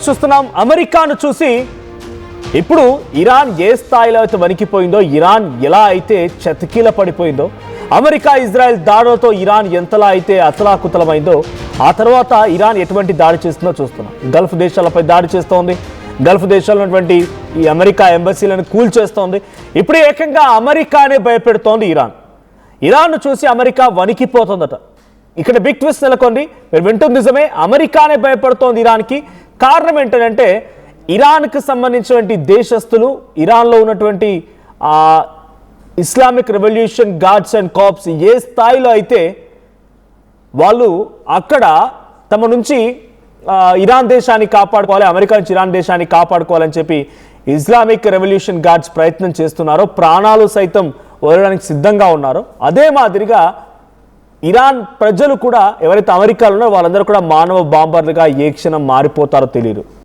చూస్తున్నాం అమెరికాను చూసి ఇప్పుడు ఇరాన్ ఏ స్థాయిలో అయితే వణికిపోయిందో, ఇరాన్ ఎలా అయితే చతికిల పడిపోయిందో, అమెరికా ఇజ్రాయెల్ దాడులతో ఇరాన్ ఎంతలా అయితే అతలాకుతలమైందో, ఆ తర్వాత ఇరాన్ ఎటువంటి దాడి చేస్తుందో చూస్తున్నాం. గల్ఫ్ దేశాలపై దాడి చేస్తోంది, గల్ఫ్ దేశాల్లో ఉన్నటువంటి ఈ అమెరికా ఎంబసీలను కూల్చేస్తోంది. ఇప్పుడు ఏకంగా అమెరికానే భయపెడుతోంది ఇరాన్. ఇరాన్ను చూసి అమెరికా వణికిపోతుందట. ఇక్కడ బిగ్ ట్విస్ట్ నెలకొంది. మీరు వింటుంది నిజమే, అమెరికానే భయపడుతోంది ఇరాన్కి. కారణం ఏంటంటే ఇరాన్కి సంబంధించినటువంటి దేశస్తులు, ఇరాన్లో ఉన్నటువంటి Islamic revolution guards and corps ఏ స్థాయిలో అయితే వాళ్ళు అక్కడ తమ నుంచి ఇరాన్ దేశాన్ని కాపాడుకోవాలి, అమెరికా నుంచి ఇరాన్ దేశాన్ని కాపాడుకోవాలని చెప్పి ఇస్లామిక్ రెవల్యూషన్ గార్డ్స్ ప్రయత్నం చేస్తున్నారో, ప్రాణాలు సైతం వదలడానికి సిద్ధంగా ఉన్నారో, అదే మాదిరిగా ఇరాన్ ప్రజలు కూడా ఎవరైతే అమెరికాలో ఉన్నారో వాళ్ళందరూ కూడా మానవ బాంబర్లుగా ఏ క్షణం మారిపోతారో తెలియదు.